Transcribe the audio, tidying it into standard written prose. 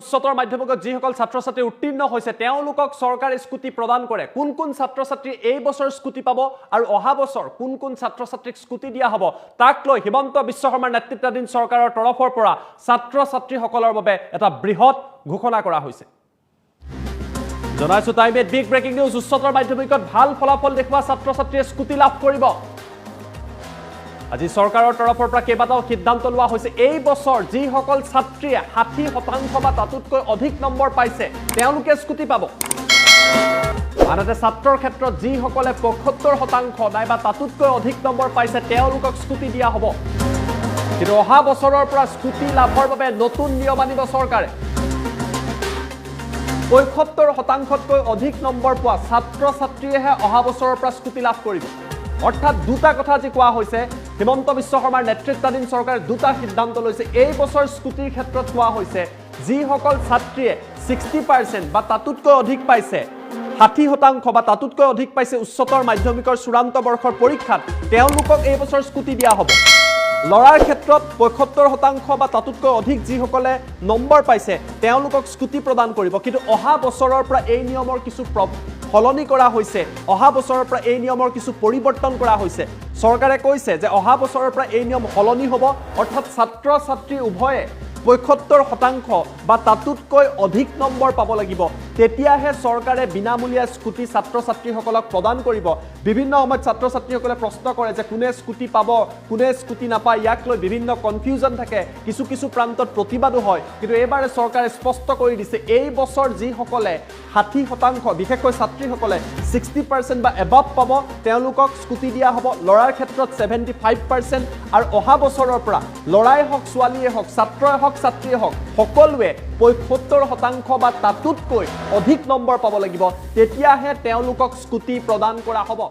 উচ্চতৰ মাধ্যমিকত যিসকল ছাত্ৰ ছাত্ৰী উত্তীৰ্ণ হৈছে তেওঁলোকক চৰকাৰে স্কুটি প্ৰদান কৰে কোন কোন ছাত্ৰ ছাত্ৰী এই বছৰ স্কুটি পাব আৰু অহা বছৰ কোন কোন ছাত্ৰ ছাত্ৰীক স্কুটি দিয়া হ'ব তাক লৈ হিমন্ত বিশ্ব শৰ্মাৰ নেতৃত্বাধীন চৰকাৰৰ তৰফৰ পৰা ছাত্ৰ ছাত্ৰীসকলৰ বাবে এটা বৃহৎ ঘোষণা কৰা হৈছে জনাইছো টাইমে বিগ ব্ৰেকিং নিউজ উচ্চতৰ মাধ্যমিকত ভাল ফলাফল দেখুৱা ছাত্ৰ ছাত্ৰীয়ে স্কুটি লাভ কৰিব আজি চৰকাৰৰ তৰফৰ পৰা কেইবাটাও সিদ্ধান্ত লোৱা হৈছে এই বছৰ যিসকল ছাত্ৰীয়ে 60% বা তাতোতকৈ অধিক নম্বৰ পাইছে তেওঁলোকে স্কুটি পাব আনহাতে ছাত্ৰৰ ক্ষেত্ৰত যিসকলে 75% নাইবা তাতোতকৈ অধিক নম্বৰ পাইছে তেওঁলোকক স্কুটি দিয়া হ'ব কিন্তু অহা বছৰৰ পৰা স্কুটি লাভৰ বাবে নতুন নিয়ম আনিব চৰকাৰে 75%তকৈ অধিক নম্বৰ পোৱা ছাত্ৰ ছাত্ৰীয়েহে অহা বছৰৰ পৰা স্কুটি লাভ কৰিব অৰ্থাৎ দুটা কথা যি কোৱা হৈছে হিমন্ত বিশ্ব শৰ্মাৰ নেতৃত্বাধীন চৰকাৰে দুটা সিদ্ধান্ত লৈছে এই বছৰ স্কুটিৰ ক্ষেত্ৰত কোৱা হৈছে যিসকল ছাত্ৰীয়ে 60% বা তাতোতকৈ অধিক পাইছে 60% বা তাতোতকৈ অধিক পাইছে উচ্চতৰ মাধ্যমিকৰ চূড়ান্ত বৰ্ষৰ পৰীক্ষাত তেওঁলোকক এই বছৰ স্কুটি দিয়া হ'ব লৰাৰ ক্ষেত্ৰত 75% বা তাতোতকৈ অধিক যিসকলে নম্বৰ পাইছে তেওঁলোকক স্কুটি প্ৰদান কৰিব কিন্তু অহা বছৰৰ পৰা এই নিয়মৰ কিছু সলনি কৰা হৈছে অহা বছৰৰ পৰা এই নিয়মৰ কিছু পৰিৱৰ্তন কৰা হৈছে চৰকাৰে কৈছে যে অহা বছৰৰ পৰা এই নিয়ম সলনি হ'ব অৰ্থাৎ ছাত্ৰ ছাত্ৰী উভয়ে 75% বা তাতোতকৈ অধিক নম্বৰ পাব লাগিব তেতিয়াহে চৰকাৰে বিনামূলীয়া স্কুটি ছাত্ৰ ছাত্ৰীসকলক প্ৰদান কৰিব বিভিন্ন সময়ত ছাত্ৰ ছাত্ৰীসকলে প্ৰশ্ন কৰে যে কোনে স্কুটি পাব কোনে স্কুটি নাপায় ইয়াক লৈ বিভিন্ন কনফিউজন থাকে কিছু কিছু প্ৰান্তত প্ৰতিবাদো হয় কিন্তু এবাৰে চৰকাৰে স্পষ্ট কৰি দিছে এই বছৰ যিসকলে 60% বিশেষকৈ ছাত্ৰীসকলে 60% বা এবাভ পাব তেওঁলোকক স্কুটি দিয়া হ'ব লৰাৰ ক্ষেত্ৰত 75% আৰু অহা বছৰৰ পৰা লৰাই হওক ছোৱালীয়ে হওক ছাত্ৰই হওক ছাত্ৰীয়ে হওক সকলোৱে 75% বা তাতোতকৈ অধিক নম্বৰ পাব লাগিব তেতিয়াহে তেওঁলোকক স্কুটি প্ৰদান কৰা হ'ব